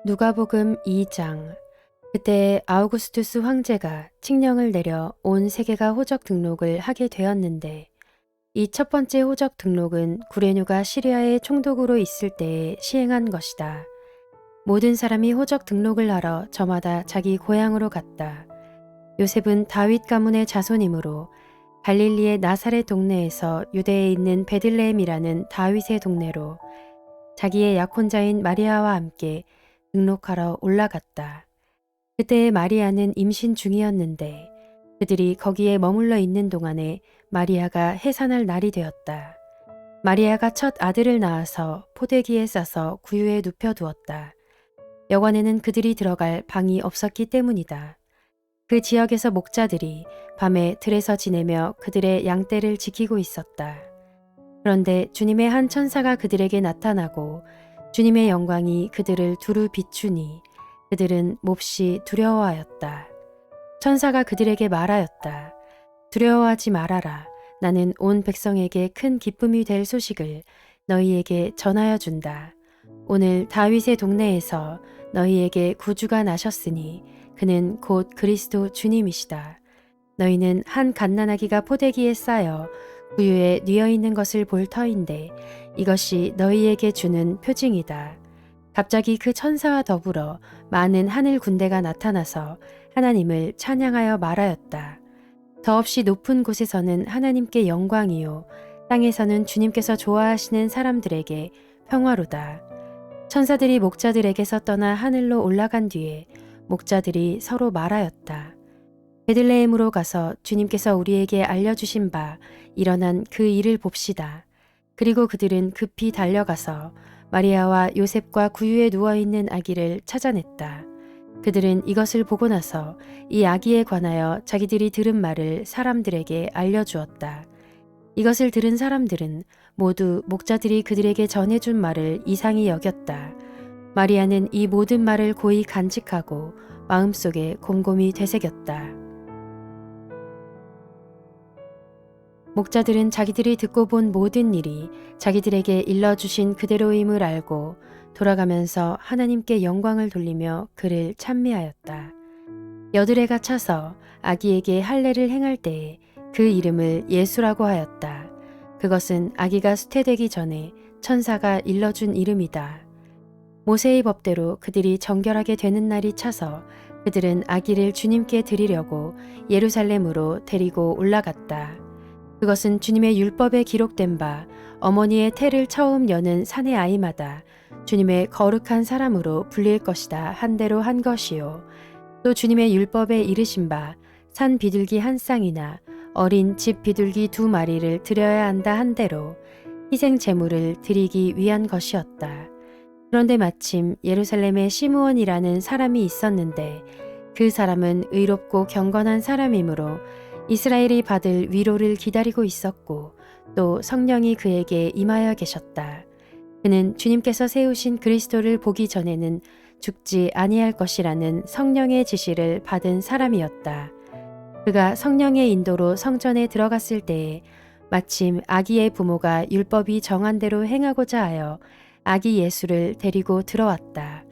누가복음 2장. 그때 아우구스투스 황제가 칙령을 내려 온 세계가 호적 등록을 하게 되었는데, 이 첫 번째 호적 등록은 구레뉴가 시리아의 총독으로 있을 때에 시행한 것이다. 모든 사람이 호적 등록을 하러 저마다 자기 고향으로 갔다. 요셉은 다윗 가문의 자손이므로 갈릴리의 나사렛 동네에서 유대에 있는 베들레헴이라는 다윗의 동네로 자기의 약혼자인 마리아와 함께 등록하러 올라갔다. 그때 마리아는 임신 중이었는데 그들이 거기에 머물러 있는 동안에 마리아가 해산할 날이 되었다. 마리아가 첫 아들을 낳아서 포대기에 싸서 구유에 눕혀두었다. 여관에는 그들이 들어갈 방이 없었기 때문이다. 그 지역에서 목자들이 밤에 들에서 지내며 그들의 양떼를 지키고 있었다. 그런데 주님의 한 천사가 그들에게 나타나고 주님의 영광이 그들을 두루 비추니 그들은 몹시 두려워하였다. 천사가 그들에게 말하였다. 두려워하지 말아라. 나는 온 백성에게 큰 기쁨이 될 소식을 너희에게 전하여 준다. 오늘 다윗의 동네에서 너희에게 구주가 나셨으니 그는 곧 그리스도 주님이시다. 너희는 한 갓난아기가 포대기에 쌓여 구유에 뉘어 있는 것을 볼 터인데 이것이 너희에게 주는 표징이다. 갑자기 그 천사와 더불어 많은 하늘 군대가 나타나서 하나님을 찬양하여 말하였다. 더없이 높은 곳에서는 하나님께 영광이요 땅에서는 주님께서 좋아하시는 사람들에게 평화로다. 천사들이 목자들에게서 떠나 하늘로 올라간 뒤에 목자들이 서로 말하였다. 베들레헴으로 가서 주님께서 우리에게 알려주신 바 일어난 그 일을 봅시다. 그리고 그들은 급히 달려가서 마리아와 요셉과 구유에 누워있는 아기를 찾아냈다. 그들은 이것을 보고 나서 이 아기에 관하여 자기들이 들은 말을 사람들에게 알려주었다. 이것을 들은 사람들은 모두 목자들이 그들에게 전해준 말을 이상히 여겼다. 마리아는 이 모든 말을 고이 간직하고 마음속에 곰곰이 되새겼다. 목자들은 자기들이 듣고 본 모든 일이 자기들에게 일러주신 그대로임을 알고 돌아가면서 하나님께 영광을 돌리며 그를 찬미하였다. 여드레가 차서 아기에게 할례를 행할 때에 그 이름을 예수라고 하였다. 그것은 아기가 수태되기 전에 천사가 일러준 이름이다. 모세의 법대로 그들이 정결하게 되는 날이 차서 그들은 아기를 주님께 드리려고 예루살렘으로 데리고 올라갔다. 그것은 주님의 율법에 기록된 바 어머니의 태를 처음 여는 사내 아이마다 주님의 거룩한 사람으로 불릴 것이다 한 대로 한 것이요. 또 주님의 율법에 이르신 바 산 비둘기 한 쌍이나 어린 집 비둘기 2마리를 드려야 한다 한 대로 희생 제물을 드리기 위한 것이었다. 그런데 마침 예루살렘에 시므온이라는 사람이 있었는데 그 사람은 의롭고 경건한 사람이므로 이스라엘이 받을 위로를 기다리고 있었고 또 성령이 그에게 임하여 계셨다. 그는 주님께서 세우신 그리스도를 보기 전에는 죽지 아니할 것이라는 성령의 지시를 받은 사람이었다. 그가 성령의 인도로 성전에 들어갔을 때에 마침 아기의 부모가 율법이 정한 대로 행하고자 하여 아기 예수를 데리고 들어왔다.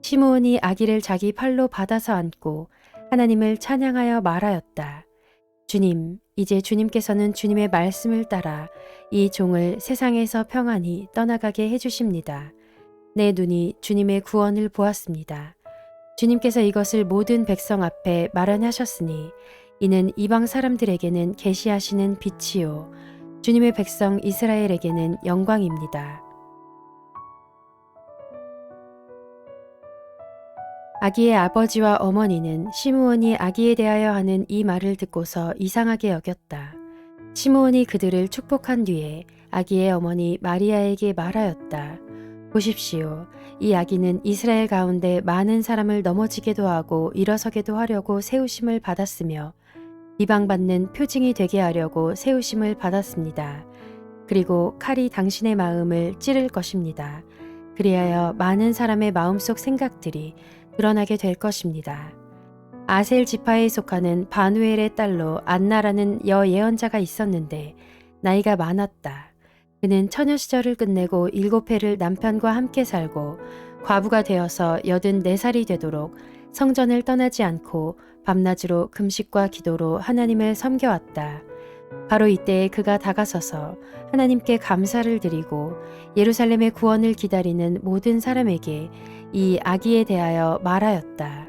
시므온이 아기를 자기 팔로 받아서 안고 하나님을 찬양하여 말하였다. 주님, 이제 주님께서는 주님의 말씀을 따라 이 종을 세상에서 평안히 떠나가게 해주십니다. 내 눈이 주님의 구원을 보았습니다. 주님께서 이것을 모든 백성 앞에 마련하셨으니 이는 이방 사람들에게는 계시하시는 빛이요 주님의 백성 이스라엘에게는 영광입니다. 아기의 아버지와 어머니는 시므온이 아기에 대하여 하는 이 말을 듣고서 이상하게 여겼다. 시므온이 그들을 축복한 뒤에 아기의 어머니 마리아에게 말하였다. 보십시오. 이 아기는 이스라엘 가운데 많은 사람을 넘어지게도 하고 일어서게도 하려고 세우심을 받았으며 비방받는 표징이 되게 하려고 세우심을 받았습니다. 그리고 칼이 당신의 마음을 찌를 것입니다. 그리하여 많은 사람의 마음속 생각들이 드러나게 될 것입니다. 아셀 지파에 속하는 바누엘의 딸로 안나라는 여예언자가 있었는데 나이가 많았다. 그는 처녀 시절을 끝내고 7해를 남편과 함께 살고 과부가 되어서 84살이 되도록 성전을 떠나지 않고 밤낮으로 금식과 기도로 하나님을 섬겨왔다. 바로 이때에 그가 다가서서 하나님께 감사를 드리고 예루살렘의 구원을 기다리는 모든 사람에게 이 아기에 대하여 말하였다.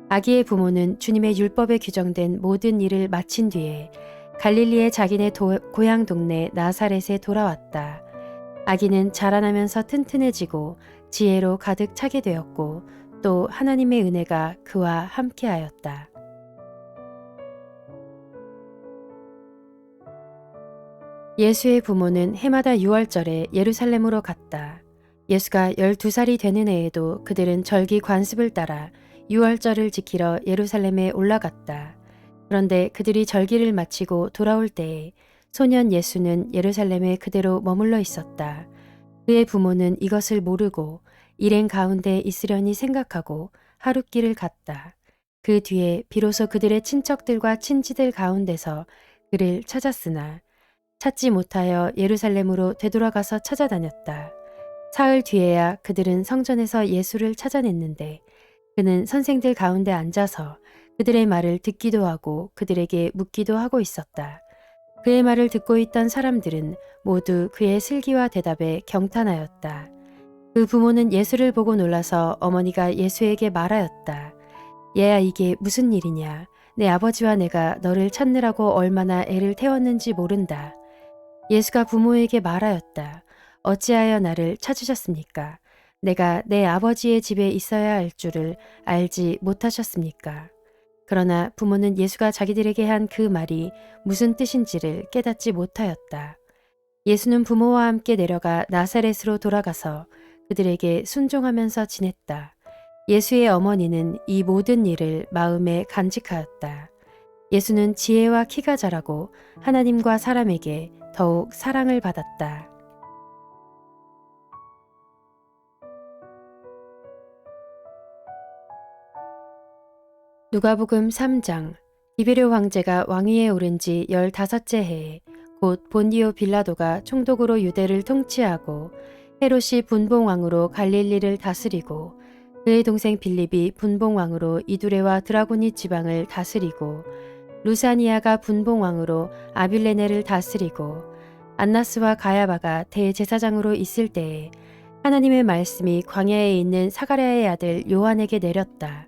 아기의 부모는 주님의 율법에 규정된 모든 일을 마친 뒤에 갈릴리의 자기네 고향 동네 나사렛에 돌아왔다. 아기는 자라나면서 튼튼해지고 지혜로 가득 차게 되었고 또 하나님의 은혜가 그와 함께하였다. 예수의 부모는 해마다 6월절에 예루살렘으로 갔다. 예수가 12살이 되는 해에도 그들은 절기 관습을 따라 6월절을 지키러 예루살렘에 올라갔다. 그런데 그들이 절기를 마치고 돌아올 때에 소년 예수는 예루살렘에 그대로 머물러 있었다. 그의 부모는 이것을 모르고 일행 가운데 있으려니 생각하고 하룻길을 갔다. 그 뒤에 비로소 그들의 친척들과 친지들 가운데서 그를 찾았으나 찾지 못하여 예루살렘으로 되돌아가서 찾아다녔다. 사흘 뒤에야 그들은 성전에서 예수를 찾아냈는데 그는 선생들 가운데 앉아서 그들의 말을 듣기도 하고 그들에게 묻기도 하고 있었다. 그의 말을 듣고 있던 사람들은 모두 그의 슬기와 대답에 경탄하였다. 그 부모는 예수를 보고 놀라서 어머니가 예수에게 말하였다. 얘야, 이게 무슨 일이냐? 내 아버지와 내가 너를 찾느라고 얼마나 애를 태웠는지 모른다. 예수가 부모에게 말하였다. 어찌하여 나를 찾으셨습니까? 내가 내 아버지의 집에 있어야 할 줄을 알지 못하셨습니까? 그러나 부모는 예수가 자기들에게 한 그 말이 무슨 뜻인지를 깨닫지 못하였다. 예수는 부모와 함께 내려가 나사렛으로 돌아가서 그들에게 순종하면서 지냈다. 예수의 어머니는 이 모든 일을 마음에 간직하였다. 예수는 지혜와 키가 자라고 하나님과 사람에게 더욱 사랑을 받았다. 누가복음 3장. 디베르 황제가 왕위에 오른 지 15째 해에 곧 본디오 빌라도가 총독으로 유대를 통치하고 헤롯이 분봉왕으로 갈릴리를 다스리고 그의 동생 빌립이 분봉왕으로 이두레와 드라고니 지방을 다스리고 루사니아가 분봉왕으로 아빌레네를 다스리고 안나스와 가야바가 대제사장으로 있을 때에 하나님의 말씀이 광야에 있는 사가랴의 아들 요한에게 내렸다.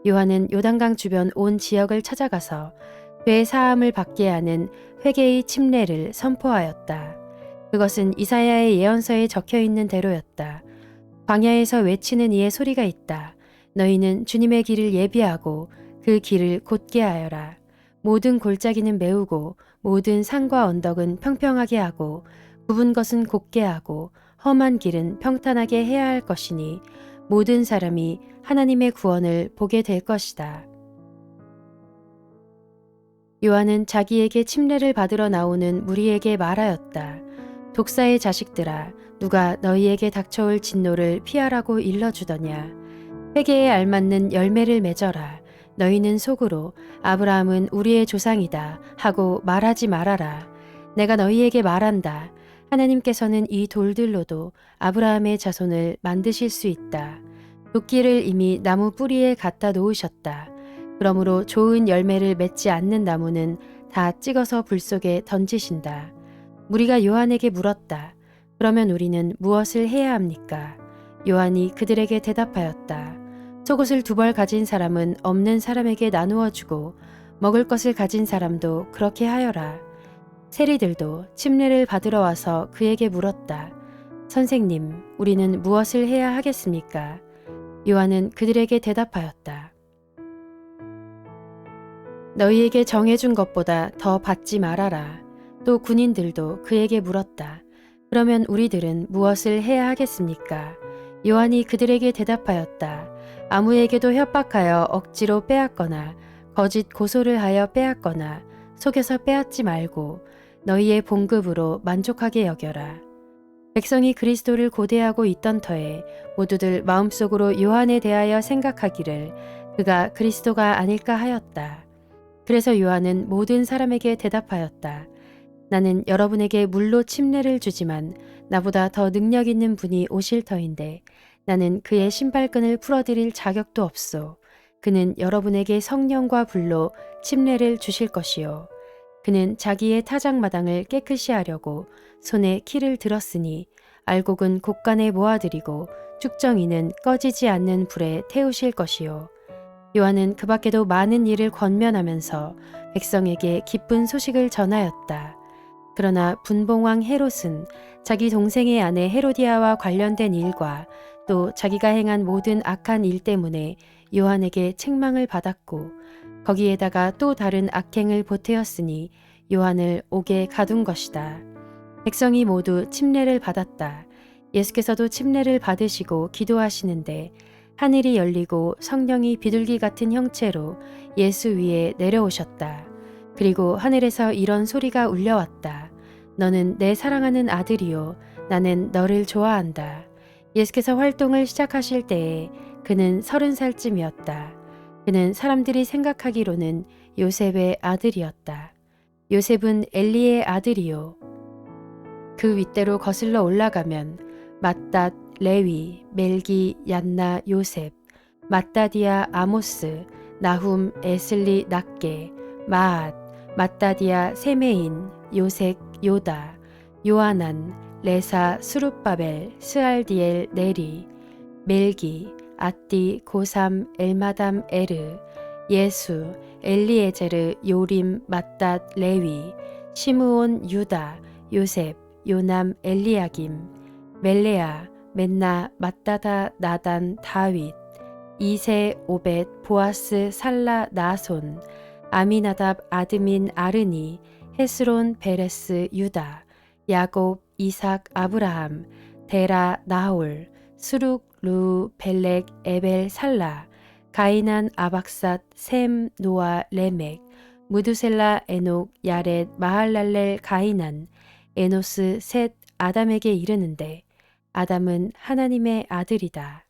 요한은 요단강 주변 온 지역을 찾아가서 죄 사함을 받게 하는 회개의 침례를 선포하였다. 그것은 이사야의 예언서에 적혀있는 대로였다. 광야에서 외치는 이의 소리가 있다. 너희는 주님의 길을 예비하고 그 길을 곧게 하여라. 모든 골짜기는 메우고 모든 산과 언덕은 평평하게 하고 굽은 것은 곧게 하고 험한 길은 평탄하게 해야 할 것이니 모든 사람이 하나님의 구원을 보게 될 것이다. 요한은 자기에게 침례를 받으러 나오는 무리에게 말하였다. 독사의 자식들아, 누가 너희에게 닥쳐올 진노를 피하라고 일러주더냐. 회개에 알맞는 열매를 맺어라. 너희는 속으로 아브라함은 우리의 조상이다 하고 말하지 말아라. 내가 너희에게 말한다. 하나님께서는 이 돌들로도 아브라함의 자손을 만드실 수 있다. 도끼를 이미 나무 뿌리에 갖다 놓으셨다. 그러므로 좋은 열매를 맺지 않는 나무는 다 찍어서 불 속에 던지신다. 무리가 요한에게 물었다. 그러면 우리는 무엇을 해야 합니까? 요한이 그들에게 대답하였다. 속옷을 2벌 가진 사람은 없는 사람에게 나누어 주고 먹을 것을 가진 사람도 그렇게 하여라. 세리들도 침례를 받으러 와서 그에게 물었다. 선생님, 우리는 무엇을 해야 하겠습니까? 요한은 그들에게 대답하였다. 너희에게 정해준 것보다 더 받지 말아라. 또 군인들도 그에게 물었다. 그러면 우리들은 무엇을 해야 하겠습니까? 요한이 그들에게 대답하였다. 아무에게도 협박하여 억지로 빼앗거나 거짓 고소를 하여 빼앗거나 속여서 빼앗지 말고 너희의 봉급으로 만족하게 여겨라. 백성이 그리스도를 고대하고 있던 터에 모두들 마음속으로 요한에 대하여 생각하기를 그가 그리스도가 아닐까 하였다. 그래서 요한은 모든 사람에게 대답하였다. 나는 여러분에게 물로 침례를 주지만 나보다 더 능력 있는 분이 오실 터인데 나는 그의 신발끈을 풀어드릴 자격도 없소. 그는 여러분에게 성령과 불로 침례를 주실 것이요. 그는 자기의 타작마당을 깨끗이 하려고 손에 키를 들었으니 알곡은 곳간에 모아들이고 쭉정이는 꺼지지 않는 불에 태우실 것이요. 요한은 그 밖에도 많은 일을 권면하면서 백성에게 기쁜 소식을 전하였다. 그러나 분봉왕 헤롯은 자기 동생의 아내 헤로디아와 관련된 일과 또 자기가 행한 모든 악한 일 때문에 요한에게 책망을 받았고 거기에다가 또 다른 악행을 보태었으니 요한을 옥에 가둔 것이다. 백성이 모두 침례를 받았다. 예수께서도 침례를 받으시고 기도하시는데 하늘이 열리고 성령이 비둘기 같은 형체로 예수 위에 내려오셨다. 그리고 하늘에서 이런 소리가 울려왔다. 너는 내 사랑하는 아들이요. 나는 너를 좋아한다. 예수께서 활동을 시작하실 때에 그는 30살쯤이었다. 그는 사람들이 생각하기로는 요셉의 아들이었다. 요셉은 엘리의 아들이요. 그 윗대로 거슬러 올라가면 맏닷, 레위, 멜기, 얀나, 요셉, 맏다디아, 아모스, 나훔, 에슬리, 낫게, 마앗, 맏다디아, 세메인, 요색, 요다, 요하난, 레사, 수룹바벨, 스알디엘, 네리, 멜기, 아띠, 고삼, 엘마담, 에르, 예수, 엘리에제르, 요림, 맏닷, 레위, 시므온, 유다, 요셉, 요남, 엘리야김, 멜레아, 맨나, 맏다다, 나단, 다윗, 이세, 오벳, 보아스, 살라, 나손, 아미나답, 아드민, 아르니, 헤스론, 베레스, 유다, 야곱, 이삭, 아브라함, 데라, 나홀, 수룩, 루, 벨렉, 에벨, 살라, 가이난, 아박삿, 셈, 노아, 레멕, 무두셀라, 에녹, 야렛, 마할랄렐, 가이난, 에노스, 셋, 아담에게 이르는데 아담은 하나님의 아들이다.